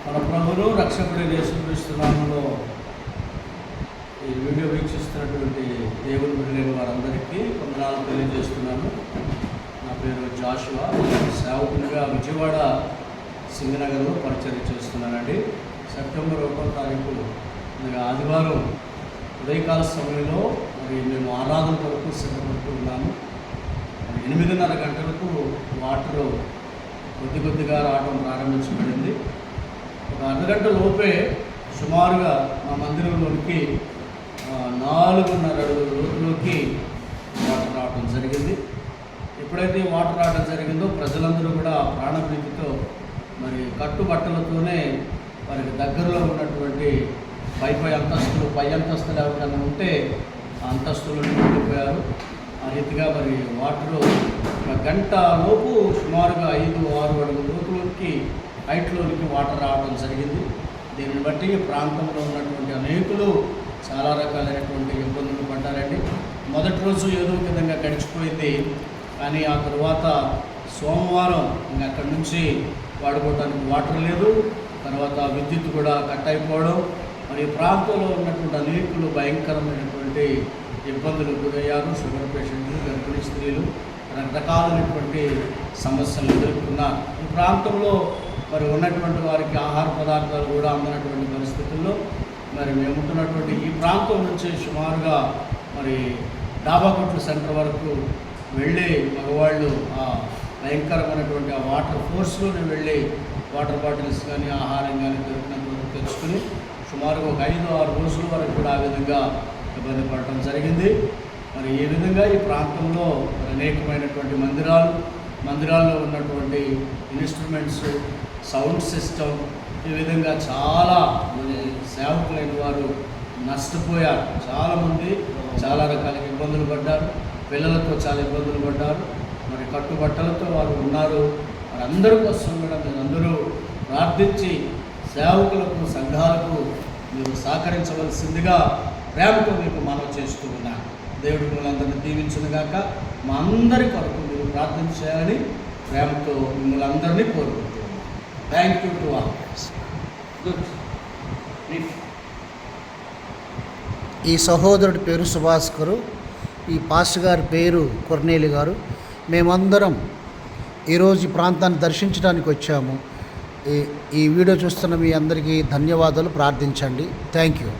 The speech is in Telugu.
మన ప్రభువును రక్షకుడైన యేసుక్రీస్తు నామములో ఈ వీడియో వీక్షిస్తున్నటువంటి దేవుని బిడ్డలైన వారందరికీ వందనాలు తెలియజేస్తున్నాను. నా పేరు జాషువా. సేవకునిగా విజయవాడ సింగనగర్లో పరిచయం చేస్తున్నానండి. సెప్టెంబర్ 1వ తారీఖు ఆదివారం ఉదయకాల సమయంలో మేము ఆరాధన కొరకు సిద్ధపడుతూ ఉన్నాము. 8:30 గంటలకు వాటర్ కొద్దిగా రావడం ప్రారంభించబడింది. ఒక అర్ధగంట లోపే సుమారుగా మా మందిరంలోనికి 4.5 అడుగుల లోతులోకి వాటర్ రావడం జరిగింది. ఎప్పుడైతే వాటర్ రావడం జరిగిందో ప్రజలందరూ కూడా ప్రాణభీతితో కట్టుబట్టలతోనే వారికి దగ్గరలో ఉన్నటువంటి పై అంతస్తులు ఎవరికైనా ఉంటే ఆ అంతస్తులను వెళ్ళిపోయారు. ఆ రీతిగా వాటరు ఒక గంట లోపు సుమారుగా 5-6 అడుగుల లోతులోకి హైట్లోనికి వాటర్ రావడం జరిగింది. దీనిని బట్టి ప్రాంతంలో ఉన్నటువంటి అనేకులు చాలా రకాలైనటువంటి ఇబ్బందులు పడ్డారండి. మొదటి రోజు ఏదో విధంగా గడిచిపోయింది, కానీ ఆ తర్వాత సోమవారం ఇంకా అక్కడి నుంచి వాడుకోవడానికి వాటర్ లేదు. తర్వాత విద్యుత్ కూడా కట్ అయిపోవడం, ప్రాంతంలో ఉన్నటువంటి అనేకులు భయంకరమైనటువంటి ఇబ్బందులు గురయ్యారు. షుగర్ పేషెంట్లు, గర్భిణీ స్త్రీలు రకరకాలైనటువంటి సమస్యలు ఎదుర్కొన్నారు. ఈ ప్రాంతంలో ఉన్నటువంటి వారికి ఆహార పదార్థాలు కూడా అందనటువంటి పరిస్థితుల్లో మేము ఉంటున్నటువంటి ఈ ప్రాంతం నుంచి సుమారుగా డాబాకొట్ల సెంటర్ వరకు వెళ్ళి మగవాళ్ళు ఆ భయంకరమైనటువంటి ఆ వాటర్ ఫోర్స్లోనే వెళ్ళి వాటర్ బాటిల్స్ కానీ ఆహారం కానీ దొరికినంత వరకు తెచ్చుకుని సుమారుగా ఒక 5-6 రోజుల వరకు కూడా ఆ విధంగా ఇబ్బంది పడటం జరిగింది. ఈ విధంగా ఈ ప్రాంతంలో అనేకమైనటువంటి మందిరాల్లో ఉన్నటువంటి ఇన్స్ట్రుమెంట్స్, సౌండ్ సిస్టమ్, ఈ విధంగా చాలా సేవకులైన వారు నష్టపోయారు. చాలామంది చాలా రకాల ఇబ్బందులు పడ్డారు. పిల్లలతో చాలా ఇబ్బందులు పడ్డారు. కట్టుబట్టలతో వారు ఉన్నారు. వారందరి కోసం కూడా మీరందరూ ప్రార్థించి సేవకులకు, సంఘాలకు మీరు సహకరించవలసిందిగా ప్రేమతో మీకు మనవి చేస్తూ ఉన్నాను. దేవుడు మిమ్మల్ని అందరినీ దీవించునుగాక. మా అందరి కొరకు మీరు ప్రార్థన చేయాలని ప్రేమతో మిమ్మల్ని అందరినీ కోరుకుంటున్నాను. Thank you to all. ఈ సహోదరుడి పేరు సుభాష్ గారు, ఈ పాస్టర్ గారి పేరు కొర్నేలి గారు. మేమందరం ఈరోజు ఈ ప్రాంతాన్ని దర్శించడానికి వచ్చాము. ఈ వీడియో చూస్తున్న మీ అందరికీ ధన్యవాదాలు. ప్రార్థించండి. Thank you.